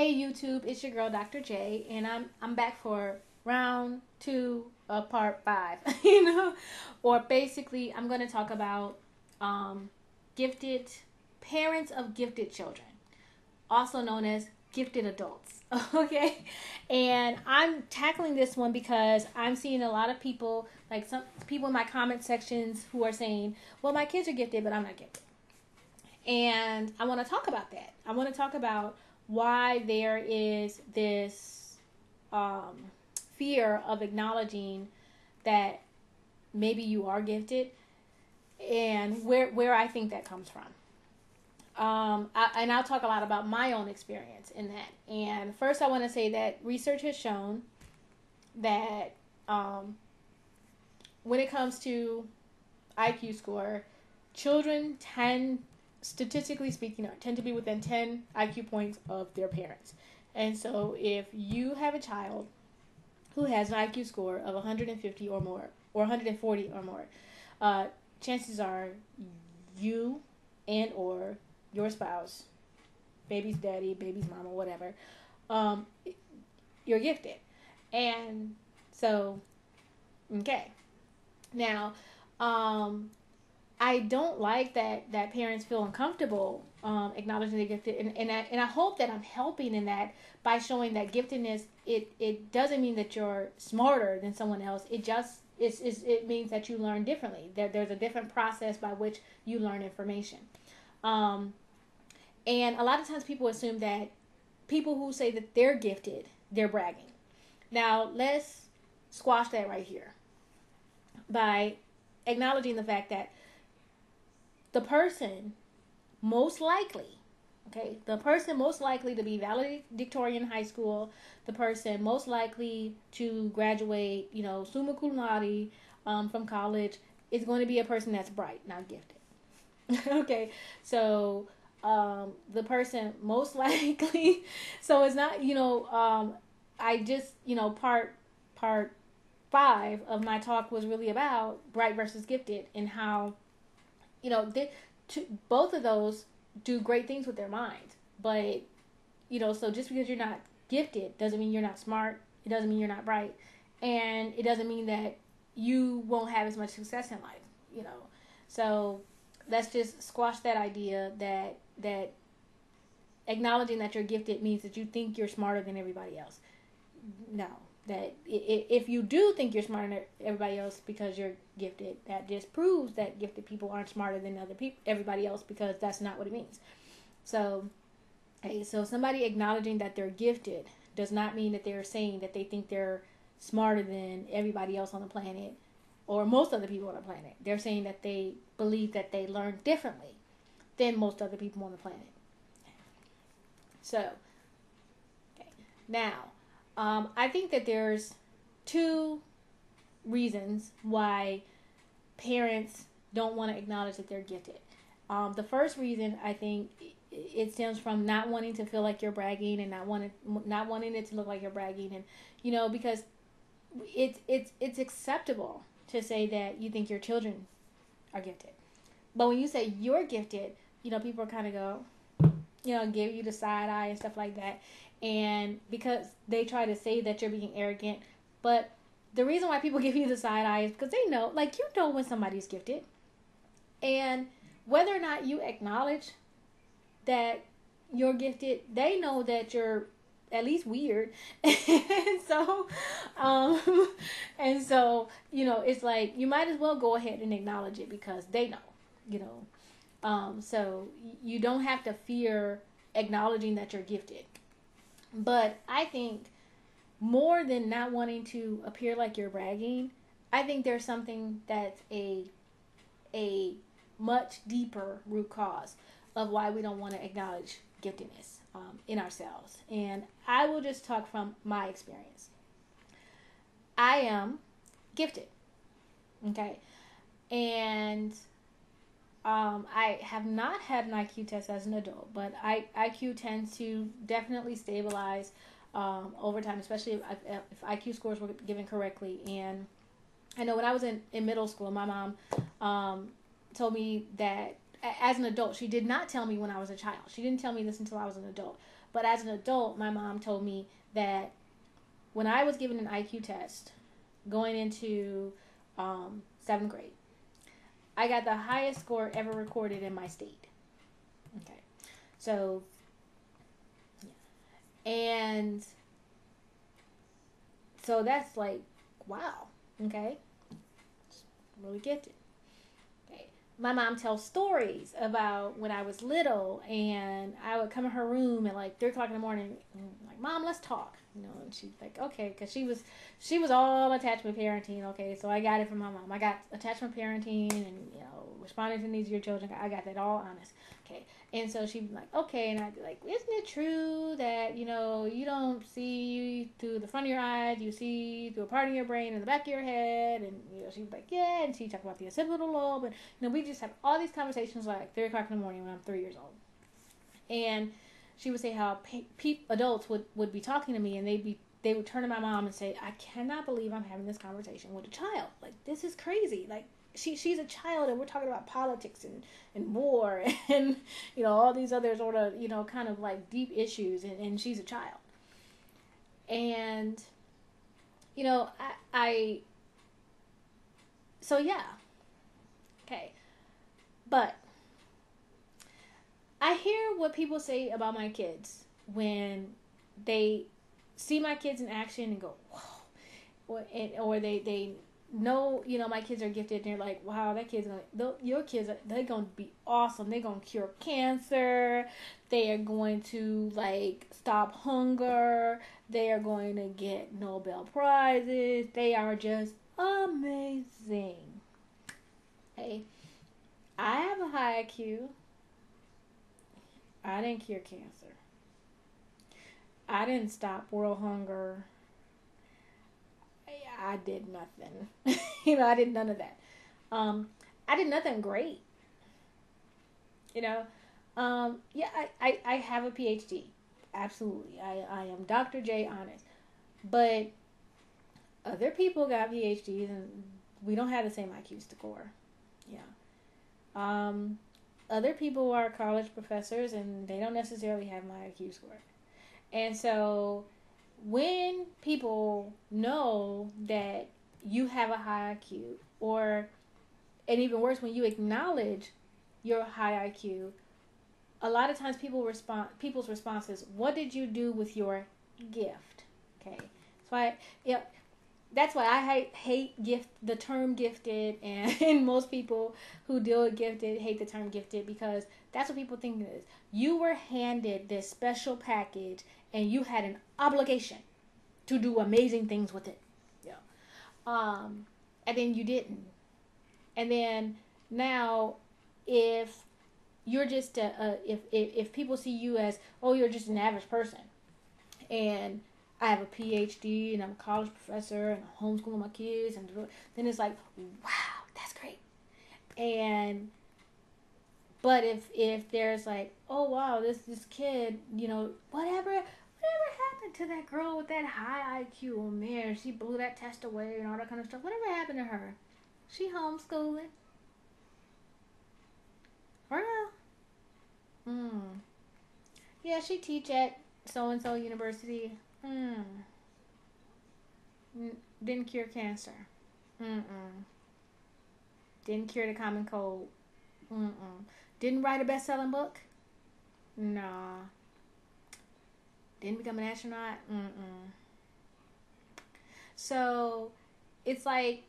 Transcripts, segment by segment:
Hey YouTube, it's your girl Dr. J, and I'm back for round two of part five. Or basically I'm going to talk about gifted parents of gifted children, also known as gifted adults. Okay, and I'm tackling this one because I'm seeing a lot of people, like some people in my comment sections, who are saying, "Well, my kids are gifted, but I'm not gifted." And I want to talk about that. I want to talk about why there is this fear of acknowledging that maybe you are gifted, and where I think that comes from. And I'll talk a lot about my own experience in that. And first, I want to say that research has shown that when it comes to IQ score, children statistically speaking, tend to be within 10 IQ points of their parents. And so if you have a child who has an IQ score of 150 or more, or 140 or more, chances are you and or your spouse, baby's daddy, baby's mama, whatever, you're gifted. And so, okay. Now, I don't like that parents feel uncomfortable acknowledging they're gifted, and I hope that I'm helping in that by showing that giftedness, it doesn't mean that you're smarter than someone else. It means that you learn differently. There's a different process by which you learn information. And a lot of times people assume that people who say that they're gifted, they're bragging. Now, let's squash that right here by acknowledging the fact that the person most likely to be valedictorian in high school, the person most likely to graduate, summa cum laude from college, is going to be a person that's bright, not gifted. Okay, so the person most likely, so it's not, I just, part 5 of my talk was really about bright versus gifted, and how, both of those do great things with their minds. But, so just because you're not gifted doesn't mean you're not smart. It doesn't mean you're not bright. And it doesn't mean that you won't have as much success in life, So let's just squash that idea that acknowledging that you're gifted means that you think you're smarter than everybody else. No. That if you do think you're smarter than everybody else because you're gifted, that just proves that gifted people aren't smarter than everybody else, because that's not what it means. So, so somebody acknowledging that they're gifted does not mean that they're saying that they think they're smarter than everybody else on the planet, or most other people on the planet. They're saying that they believe that they learn differently than most other people on the planet. So, now, I think that there's 2 reasons why parents don't want to acknowledge that they're gifted. The first reason, I think, it stems from not wanting to feel like you're bragging, and not wanting it to look like you're bragging, and because it's acceptable to say that you think your children are gifted, but when you say you're gifted, people kind of go, give you the side eye and stuff like that. And because they try to say that you're being arrogant, but the reason why people give you the side eye is because they know, when somebody's gifted, and whether or not you acknowledge that you're gifted, they know that you're at least weird, and so, it's like you might as well go ahead and acknowledge it because they know, so you don't have to fear acknowledging that you're gifted. But I think more than not wanting to appear like you're bragging, I think there's something that's a much deeper root cause of why we don't want to acknowledge giftedness in ourselves. And I will just talk from my experience. I am gifted, okay? And I have not had an IQ test as an adult, but IQ tends to definitely stabilize over time, especially if IQ scores were given correctly. And I know when I was in middle school, my mom told me that as an adult, she did not tell me when I was a child. She didn't tell me this until I was an adult. But as an adult, my mom told me that when I was given an IQ test going into 7th grade, I got the highest score ever recorded in my state. Okay. So, yeah. And so that's like, wow. Okay. Really gifted. Okay. My mom tells stories about when I was little, and I would come in her room at like 3 o'clock in the morning, and like, Mom, let's talk. And she's like, okay, because she was all attachment parenting. Okay, so I got it from my mom. I got attachment parenting, and responding to needs of your children. I got that all honest. Okay, and so she'd be like, okay, and I'd be like, isn't it true that you don't see through the front of your eyes, you see through a part of your brain in the back of your head? And she'd be like, yeah, and she'd talk about the occipital lobe, and we just have all these conversations like 3 o'clock in the morning when I'm 3 years old, and she would say how adults would be talking to me, and they would turn to my mom and say, I cannot believe I'm having this conversation with a child. Like, this is crazy. Like, she's a child, and we're talking about politics and war and all these other sort of kind of like deep issues, and she's a child. And I so yeah. Okay. But I hear what people say about my kids when they see my kids in action and go, whoa. Or they know, my kids are gifted, and they're like, wow, your kids, they're going to be awesome. They're going to cure cancer. They are going to, like, stop hunger. They are going to get Nobel Prizes. They are just amazing. Hey, I have a high IQ. I didn't cure cancer. I didn't stop world hunger. I did nothing. I did none of that. I did nothing great. Yeah, I have a PhD. Absolutely. I am Dr. J honest. But other people got PhDs, and we don't have the same IQ score. Yeah. Other people are college professors, and they don't necessarily have my IQ score. And so when people know that you have a high IQ, and even worse, when you acknowledge your high IQ, a lot of times people's response is, what did you do with your gift? Okay. So that's why I hate the term gifted, and most people who deal with gifted hate the term gifted, because that's what people think it is. You were handed this special package, and you had an obligation to do amazing things with it. Yeah. And then you didn't. And then now, if you're just if people see you as, oh, you're just an average person, and I have a PhD, and I'm a college professor, and I'm homeschooling my kids, and then it's like, wow, that's great. But if there's like, oh wow, this kid, whatever happened to that girl with that high IQ? Oh man, she blew that test away and all that kind of stuff. Whatever happened to her? She homeschooling? Or no? Yeah, she teach at so and so university. Didn't cure cancer. Didn't cure the common cold. Didn't write a best-selling book. Nah. Didn't become an astronaut. So it's like,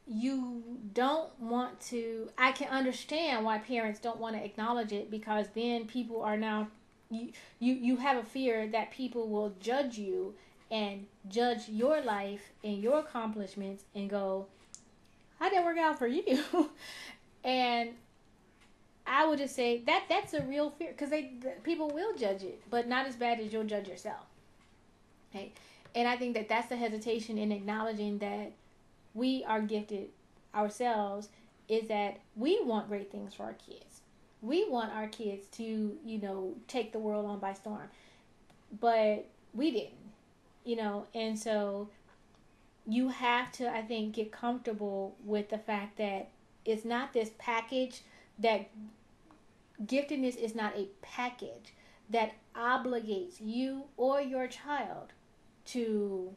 you don't want to. I can understand why parents don't want to acknowledge it, because then people are now, you have a fear that people will judge you and judge your life and your accomplishments and go, how did it work out for you? And I would just say that's a real fear, because people will judge it, but not as bad as you'll judge yourself. Okay, and I think that's the hesitation in acknowledging that we are gifted ourselves, is that we want great things for our kids. We want our kids to, take the world on by storm, but we didn't, and so you have to, I think, get comfortable with the fact that it's not this package, that giftedness is not a package that obligates you or your child to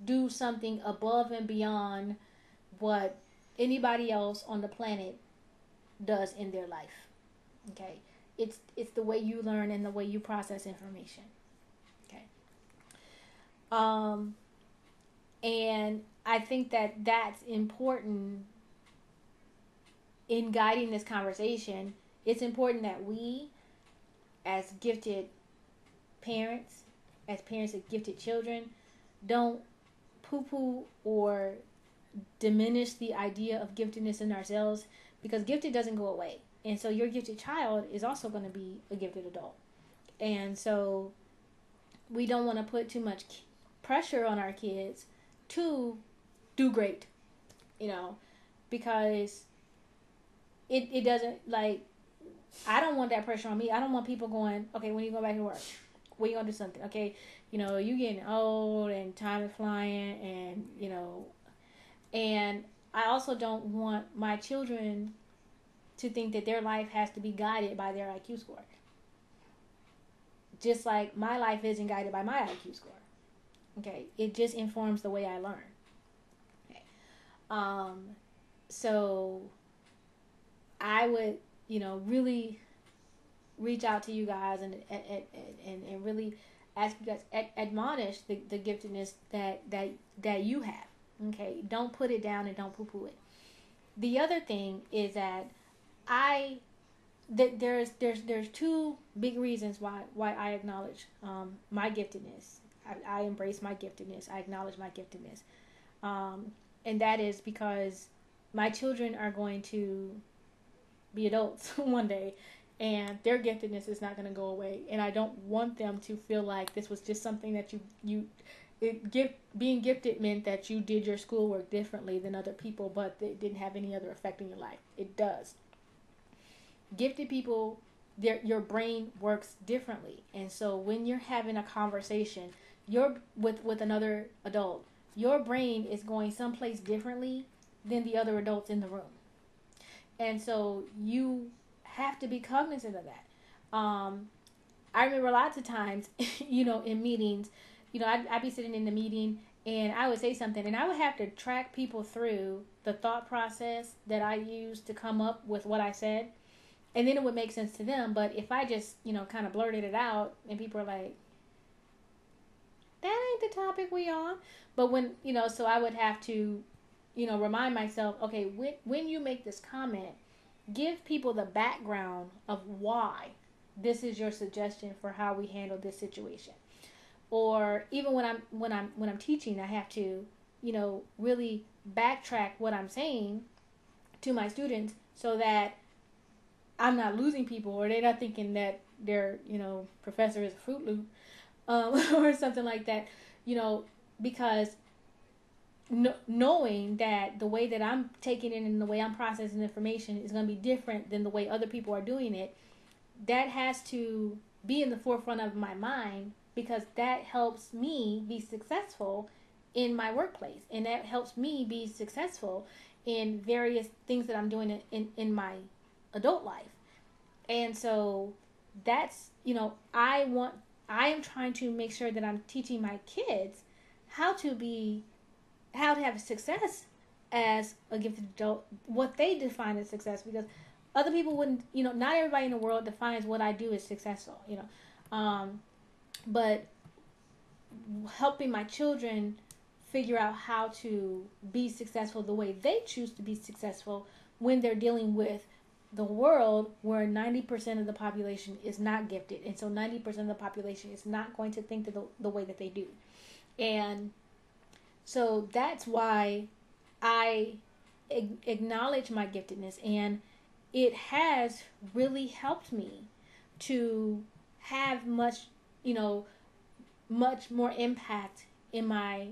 do something above and beyond what anybody else on the planet does in their life. Okay? It's the way you learn and the way you process information. Okay? And I think that that's important in guiding this conversation. It's important that we, as gifted parents, as parents of gifted children, don't poo-poo or diminish the idea of giftedness in ourselves, because gifted doesn't go away. And so your gifted child is also going to be a gifted adult. And so we don't want to put too much pressure on our kids to do great, because it doesn't, like, I don't want that pressure on me. I don't want people going, okay, when you go back to work, when you going to do something? Okay, you getting old and time is flying, and, and I also don't want my children to think that their life has to be guided by their IQ score. Just like my life isn't guided by my IQ score. Okay, it just informs the way I learn. Okay. So I would, really reach out to you guys and really ask you guys, admonish the giftedness that you have. Okay, don't put it down and don't poo-poo it. The other thing is that there's two big reasons why I acknowledge my giftedness. I embrace my giftedness. I acknowledge my giftedness. And that is because my children are going to be adults one day, and their giftedness is not going to go away. And I don't want them to feel like this was just something that being gifted meant that you did your schoolwork differently than other people, but it didn't have any other effect in your life. It does. Gifted people, your brain works differently. And so when you're having a conversation with another adult, your brain is going someplace differently than the other adults in the room. And so you have to be cognizant of that. I remember lots of times, in meetings, I'd be sitting in the meeting and I would say something, and I would have to track people through the thought process that I used to come up with what I said. And then it would make sense to them. But if I just, kind of blurted it out and people are like, that ain't the topic we on. But when, so I would have to, remind myself, okay, when you make this comment, give people the background of why this is your suggestion for how we handle this situation. Or even when I'm teaching, I have to, really backtrack what I'm saying to my students so that I'm not losing people, or they're not thinking that their, professor is a Fruit Loop, or something like that, because knowing that the way that I'm taking it and the way I'm processing information is going to be different than the way other people are doing it, that has to be in the forefront of my mind, because that helps me be successful in my workplace, and that helps me be successful in various things that I'm doing in my adult life. And so that's, I am trying to make sure that I'm teaching my kids how to have success as a gifted adult, what they define as success, because other people wouldn't, not everybody in the world defines what I do as successful, but helping my children figure out how to be successful the way they choose to be successful when they're dealing with the world where 90% of the population is not gifted. And so 90% of the population is not going to think the way that they do. And so that's why I acknowledge my giftedness. And it has really helped me to have much more impact in my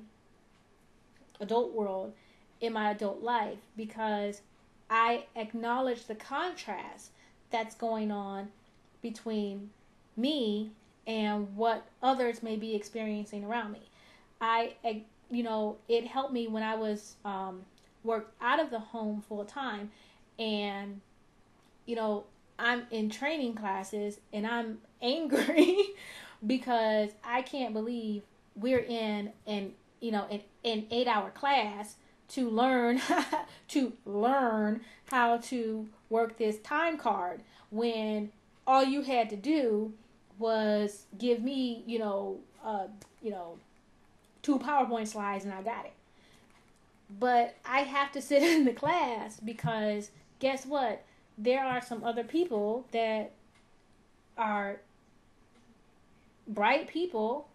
adult world, in my adult life, because I acknowledge the contrast that's going on between me and what others may be experiencing around me. It helped me when I was worked out of the home full time, and I'm in training classes and I'm angry because I can't believe we're in an 8-hour class to learn how to work this time card when all you had to do was give me 2 PowerPoint slides and I got it. But I have to sit in the class because guess what? There are some other people that are bright people,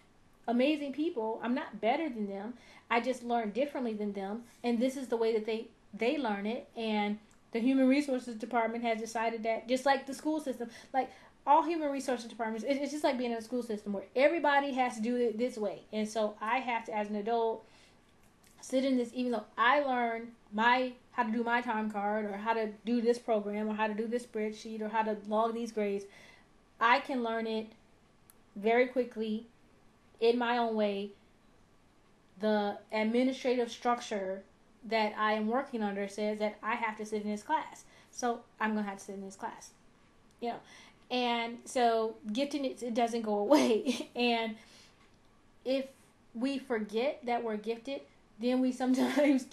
amazing people. I'm not better than them. I just learn differently than them. And this is the way that they learn it. And the Human Resources Department has decided that, just like the school system, like all human resources departments, it's just like being in a school system where everybody has to do it this way. And so I have to, as an adult, sit in this, even though I learned how to do my time card or how to do this program or how to do this spreadsheet or how to log these grades. I can learn it very quickly in my own way. The administrative structure that I am working under says that I have to sit in this class. So I'm going to have to sit in this class. And so giftedness, it doesn't go away. And if we forget that we're gifted, then we sometimes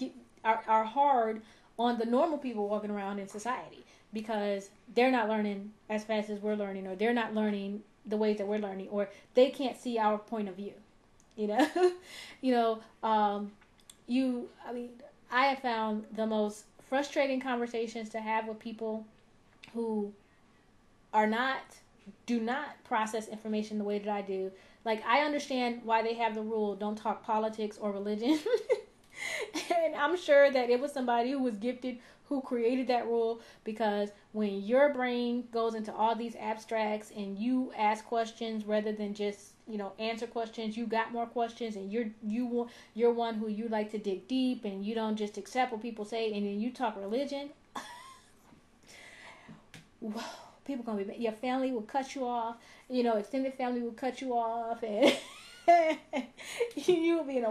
are hard on the normal people walking around in society because they're not learning as fast as we're learning, or they're not learning the ways that we're learning, or they can't see our point of view. I have found the most frustrating conversations to have with people who do not process information the way that I do. Like, I understand why they have the rule, don't talk politics or religion. And I'm sure that it was somebody who was gifted who created that rule, because when your brain goes into all these abstracts and you ask questions rather than just, answer questions, you got more questions, and you're one who you like to dig deep, and you don't just accept what people say, and then you talk religion. Whoa. People gonna be, your family will cut you off, extended family will cut you off, and you will be in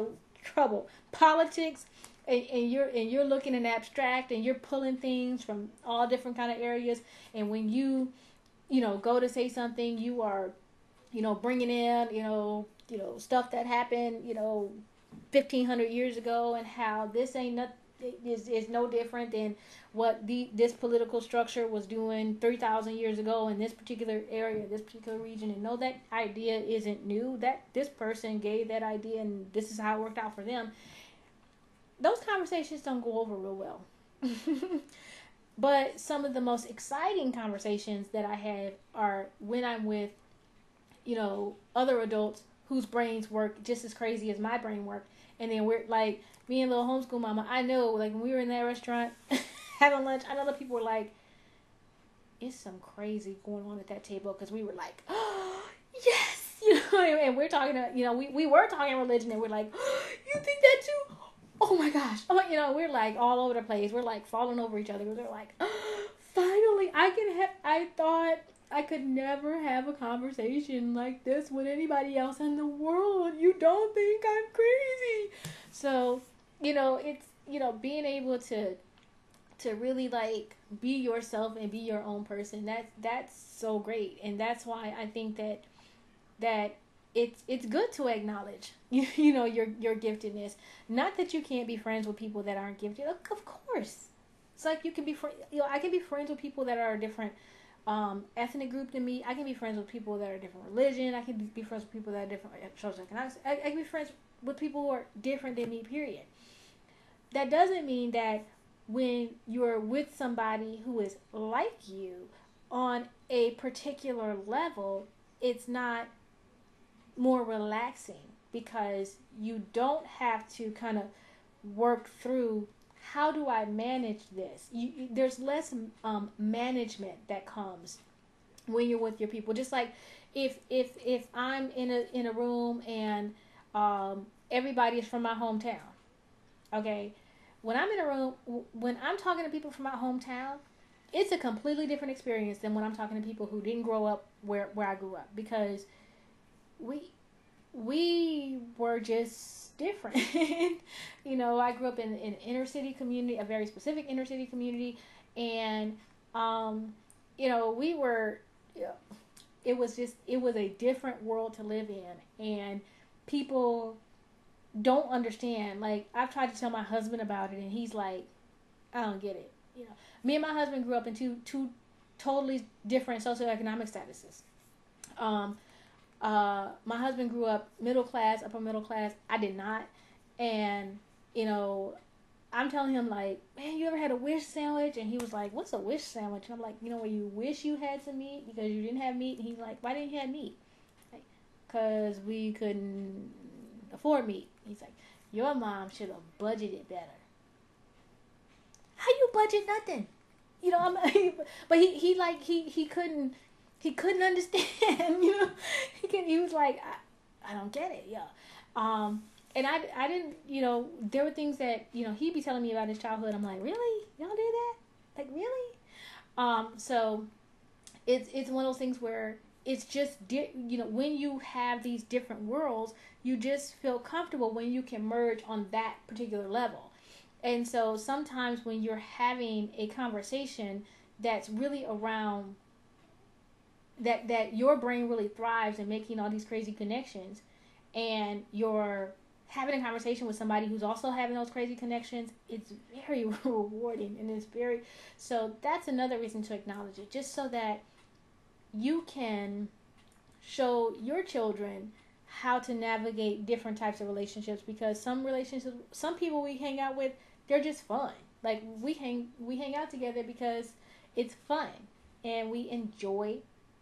trouble. Politics, and you're looking in abstract, and you're pulling things from all different kind of areas, and when you go to say something, you are bringing in stuff that happened 1,500 years ago, and how this ain't nothing. Is no different than what this political structure was doing 3,000 years ago in this particular area, this particular region. And no, that idea isn't new. That this person gave that idea, and this is how it worked out for them. Those conversations don't go over real well. But some of the most exciting conversations that I have are when I'm with, other adults whose brains work just as crazy as my brain work. And then we're like, me and little homeschool mama, I know, like, when we were in that restaurant having lunch, I know the people were like, it's some crazy going on at that table, because we were like, oh, yes, and we're talking we were talking religion, and we're like, oh, you think that too? Oh my gosh. We're like all over the place. We're like falling over each other. We're like, oh, finally, I thought I could never have a conversation like this with anybody else in the world. You don't think I'm crazy? So, it's, being able to really, like, be yourself and be your own person. That's so great. And that's why I think that it's good to acknowledge, your giftedness. Not that you can't be friends with people that aren't gifted. Of course. It's like you can be I can be friends with people that are a different ethnic group than me. I can be friends with people that are different religion. I can be friends with people that are different socioeconomics. I can be friends with people who are different than me, period. That doesn't mean that when you're with somebody who is like you on a particular level, it's not more relaxing, because you don't have to kind of work through, how do I manage this? There's less management that comes when you're with your people. Just like if I'm in a room and everybody is from my hometown, okay? When I'm in a room, when I'm talking to people from my hometown, it's a completely different experience than when I'm talking to people who didn't grow up where I grew up, because we were just different. I grew up in an inner city community, a very specific inner city community, and we were it was a different world to live in, and people don't understand. Like, I've tried to tell my husband about it, and he's like, I don't get it. Me and my husband grew up in two totally different socioeconomic statuses. My husband grew up middle class, upper middle class. I did not. And, I'm telling him, like, man, you ever had a wish sandwich? And he was like, what's a wish sandwich? And I'm like, where you wish you had some meat because you didn't have meat. And he's like, why didn't you have meat? Like, because we couldn't afford meat. He's like, your mom should have budgeted better. How you budget nothing? But he couldn't understand. He was like, I don't get it. Yeah. And I didn't, there were things that, he'd be telling me about his childhood. I'm like, really? Y'all did that? Like, really? So it's one of those things where it's just, when you have these different worlds, you just feel comfortable when you can merge on that particular level. And so sometimes when you're having a conversation that's really around that your brain really thrives in making all these crazy connections, and you're having a conversation with somebody who's also having those crazy connections, it's very rewarding, and so that's another reason to acknowledge it, just so that you can show your children how to navigate different types of relationships, because some people we hang out with, they're just fun. Like, we hang out together because it's fun and we enjoy,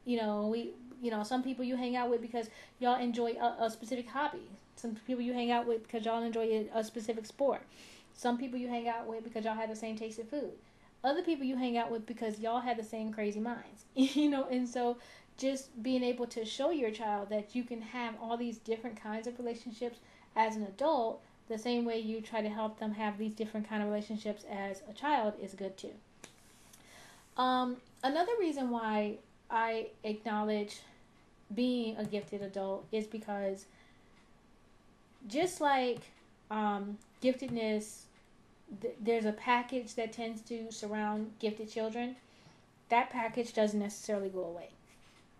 some people you hang out with because y'all enjoy a specific hobby. Some people you hang out with because y'all enjoy a specific sport. Some people you hang out with because y'all have the same taste in food. Other people you hang out with because y'all have the same crazy minds, and so just being able to show your child that you can have all these different kinds of relationships as an adult, the same way you try to help them have these different kind of relationships as a child, is good too. Another reason why I acknowledge being a gifted adult is because just like giftedness, there's a package that tends to surround gifted children. That package doesn't necessarily go away.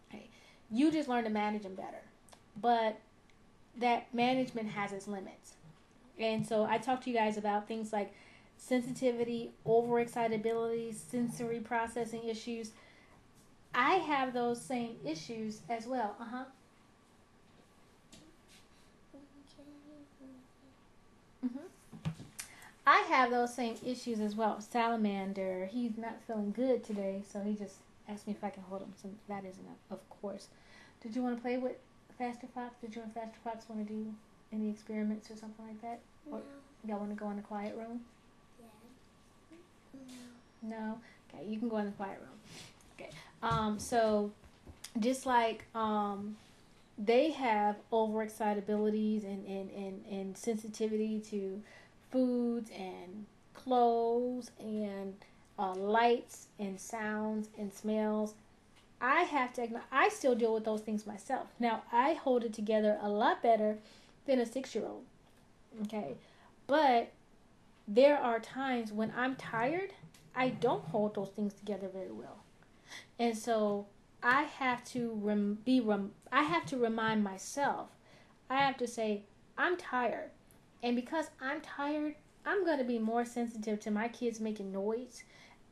Okay. You just learn to manage them better. But that management has its limits. And so I talked to you guys about things like sensitivity, overexcitability, sensory processing issues. I have those same issues as well. I have those same issues as well. Salamander, he's not feeling good today, so he just asked me if I can hold him. So that is enough, of course. Did you want to play with Faster Fox? Did you and Faster Fox want to do any experiments or something like that? No. Or y'all want to go in the quiet room? Yeah. No? Okay, you can go in the quiet room. Okay. So just like they have overexcitabilities and sensitivity to foods and clothes and lights and sounds and smells, I still deal with those things myself. Now, I hold it together a lot better than a 6-year-old. Okay. But there are times when I'm tired, I don't hold those things together very well. And so I have to I have to remind myself. I have to say, I'm tired. And because I'm tired, I'm going to be more sensitive to my kids making noise.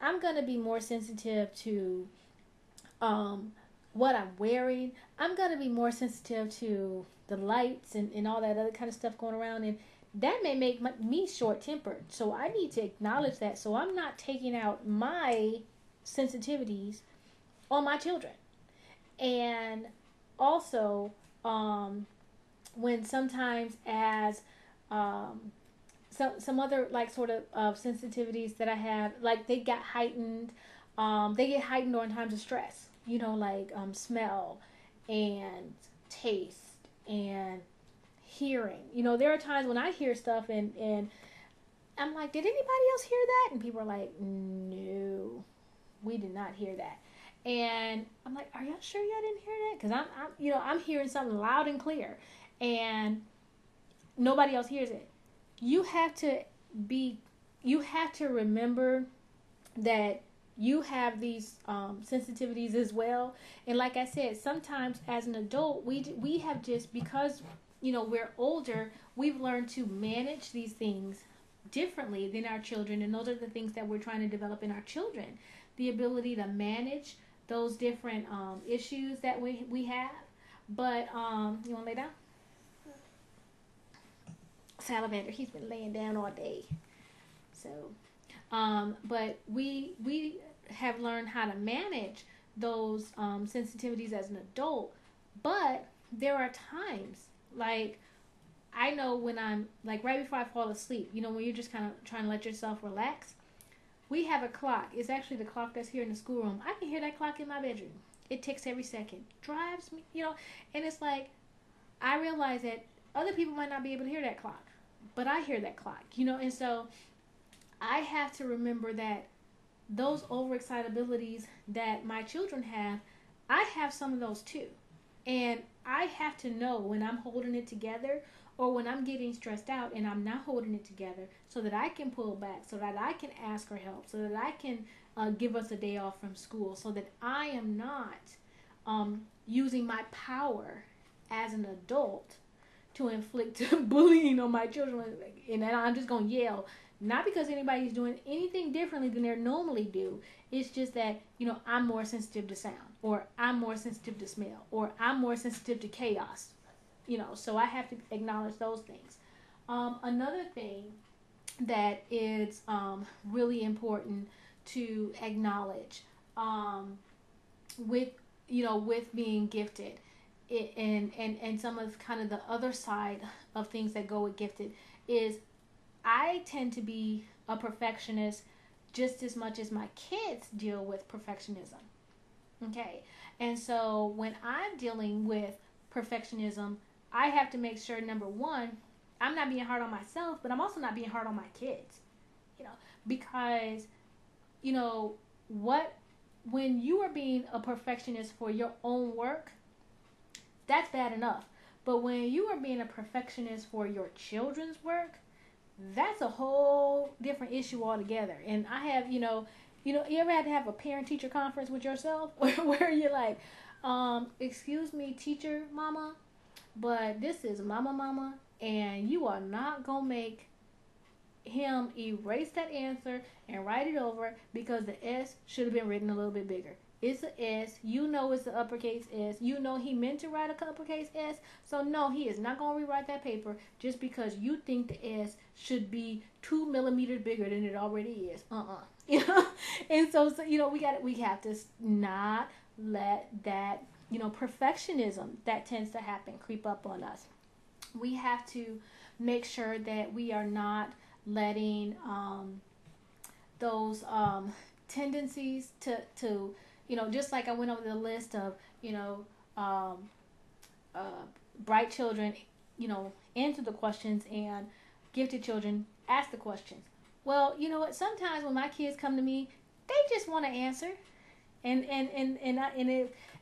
I'm going to be more sensitive to what I'm wearing. I'm going to be more sensitive to the lights and all that other kind of stuff going around. And that may make me short-tempered. So I need to acknowledge that, so I'm not taking out my sensitivities on my children. And also, when sometimes as some other like sort of sensitivities that I have, like they get heightened during times of stress, like smell and taste and hearing. There are times when I hear stuff and I'm like, did anybody else hear that? And people are like, no, we did not hear that. And I'm like, are y'all sure y'all didn't hear that? Because I'm hearing something loud and clear, and nobody else hears it. You have to remember that you have these sensitivities as well. And like I said, sometimes as an adult, we have just, because we're older, we've learned to manage these things differently than our children, and those are the things that we're trying to develop in our children, the ability to manage those different issues that we have. But you want to lay down? Salamander, he's been laying down all day. So but we have learned how to manage those sensitivities as an adult. But there are times, like, I know when I'm, like, right before I fall asleep, when you're just kind of trying to let yourself relax, we have a clock. It's actually the clock that's here in the schoolroom. I can hear that clock in my bedroom. It ticks every second. Drives me, and it's like, I realize that other people might not be able to hear that clock, but I hear that clock, and so I have to remember that those overexcitabilities that my children have, I have some of those too. And I have to know when I'm holding it together or when I'm getting stressed out and I'm not holding it together, so that I can pull back, so that I can ask for help, so that I can give us a day off from school, so that I am not using my power as an adult to inflict bullying on my children. And I'm just going to yell, not because anybody's doing anything differently than they normally do. It's just that, I'm more sensitive to sound, or I'm more sensitive to smell, or I'm more sensitive to chaos. So I have to acknowledge those things. Another thing that is really important to acknowledge with being gifted, and some of kind of the other side of things that go with gifted, is I tend to be a perfectionist just as much as my kids deal with perfectionism. Okay, and so when I'm dealing with perfectionism, I have to make sure, number one, I'm not being hard on myself, but I'm also not being hard on my kids. Because when you are being a perfectionist for your own work, that's bad enough. But when you are being a perfectionist for your children's work, that's a whole different issue altogether. And I have, you ever had to have a parent-teacher conference with yourself where you're like, excuse me, teacher mama, but this is mama, and you are not going to make him erase that answer and write it over because the S should have been written a little bit bigger. It's an S. It's the uppercase S. He meant to write a uppercase S. So no, he is not going to rewrite that paper just because you think the S should be 2 millimeters bigger than it already is. And so we have to not let that, perfectionism that tends to happen creep up on us. We have to make sure that we are not letting those tendencies to just like I went over the list of bright children answer the questions, and gifted children ask the questions. Well, you know what, sometimes when my kids come to me, they just want to answer, and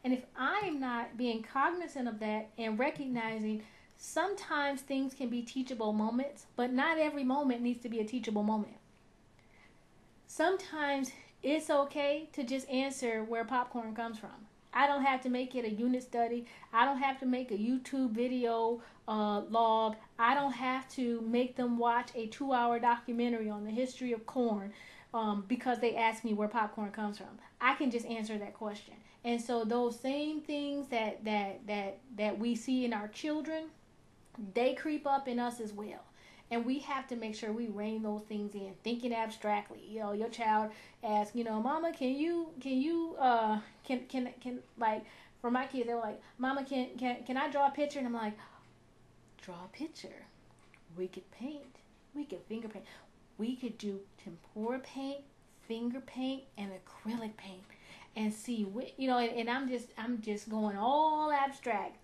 if I'm not being cognizant of that and recognizing sometimes things can be teachable moments, but not every moment needs to be a teachable moment. Sometimes it's okay to just answer where popcorn comes from. I don't have to make it a unit study. I don't have to make a YouTube video log. I don't have to make them watch a 2-hour documentary on the history of corn because they ask me where popcorn comes from. I can just answer that question. And so those same things that we see in our children, they creep up in us as well. And we have to make sure we rein those things in, thinking abstractly. Your child asks, Mama, can like, for my kids, they were like, Mama, can I draw a picture? And I'm like, draw a picture. We could paint. We could finger paint. We could do tempera paint, finger paint, and acrylic paint, and see and I'm just going all abstract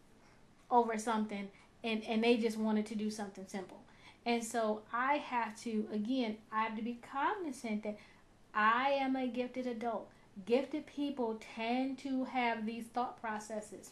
over something, and they just wanted to do something simple. And so I have to be cognizant that I am a gifted adult. Gifted people tend to have these thought processes.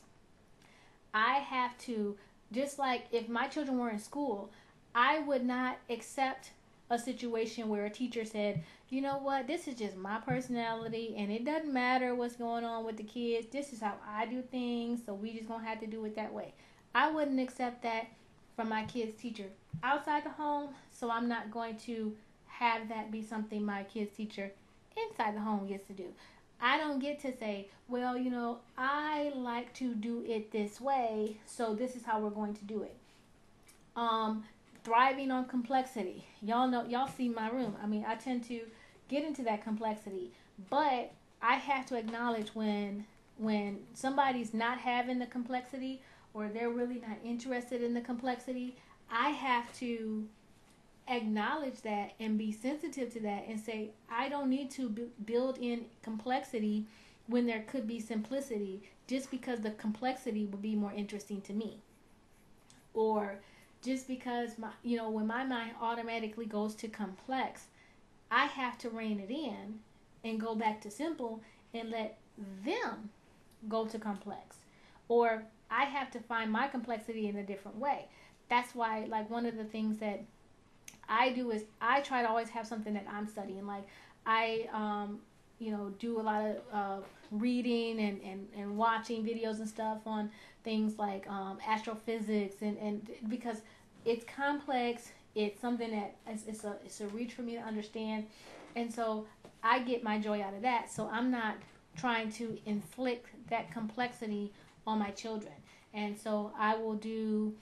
I have to, just like if my children were in school, I would not accept a situation where a teacher said, you know what, this is just my personality and it doesn't matter what's going on with the kids. This is how I do things, so we just gonna have to do it that way. I wouldn't accept that from my kid's teacher outside the home, so I'm not going to have that be something my kid's teacher inside the home gets to do. I don't get to say, well, I like to do it this way, so this is how we're going to do it. Thriving on complexity. Y'all see my room. I mean, I tend to get into that complexity, but I have to acknowledge when somebody's not having the complexity or they're really not interested in the complexity. I have to acknowledge that and be sensitive to that and say, I don't need to build in complexity when there could be simplicity, just because the complexity would be more interesting to me, or just because when my mind automatically goes to complex, I have to rein it in and go back to simple and let them go to complex, or I have to find my complexity in a different way. That's why, like, one of the things that I do is I try to always have something that I'm studying. Like, I do a lot of reading and watching videos and stuff on things like astrophysics, and because it's complex, it's something that it's a reach for me to understand, and so I get my joy out of that. So I'm not trying to inflict that complexity on my children, and so I will do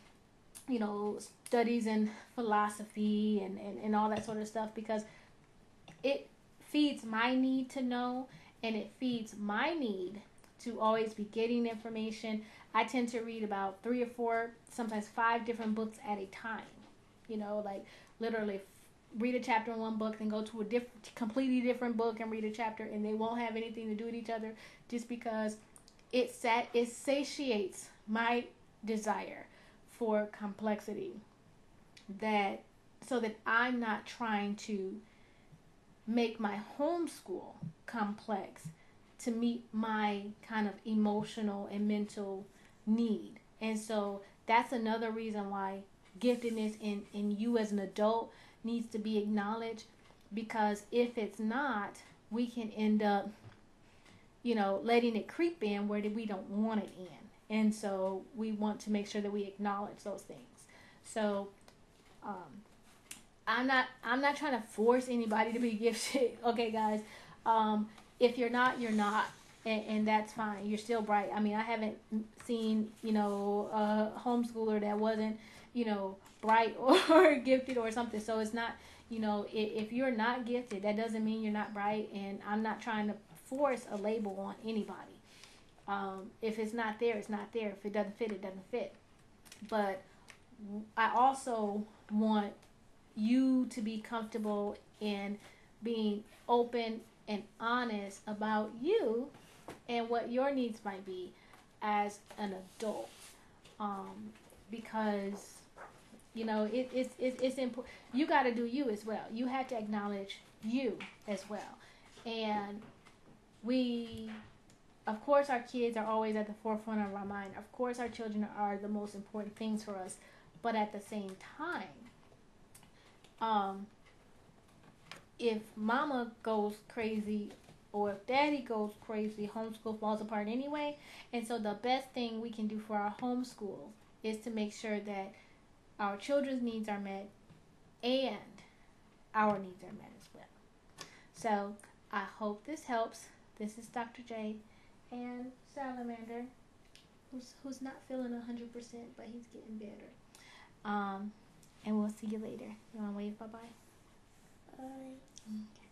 studies in philosophy and all that sort of stuff, because it feeds my need to know, and it feeds my need to always be getting information. I tend to read about 3 or 4, sometimes 5 different books at a time. Like, literally read a chapter in one book, then go to a completely different book and read a chapter, and they won't have anything to do with each other, just because it satiates my desire for complexity, so that I'm not trying to make my homeschool complex to meet my kind of emotional and mental need. And so that's another reason why giftedness in you as an adult needs to be acknowledged, because if it's not, we can end up letting it creep in where we don't want it in. And so we want to make sure that we acknowledge those things. So I'm not trying to force anybody to be gifted. Okay, guys. If you're not, you're not, and that's fine. You're still bright. I mean, I haven't seen a homeschooler that wasn't bright or gifted or something. So it's not if you're not gifted, that doesn't mean you're not bright. And I'm not trying to force a label on anybody. If it's not there, it's not there. If it doesn't fit, it doesn't fit. But I also want you to be comfortable in being open and honest about you and what your needs might be as an adult. Because it's important. You got to do you as well. You have to acknowledge you as well. And of course, our kids are always at the forefront of our mind. Of course, our children are the most important things for us. But at the same time, if mama goes crazy or if daddy goes crazy, homeschool falls apart anyway. And so the best thing we can do for our homeschool is to make sure that our children's needs are met and our needs are met as well. So I hope this helps. This is Dr. J and Salamander, who's not feeling 100%, but he's getting better. And we'll see you later. You want to wave bye-bye? Bye. Okay.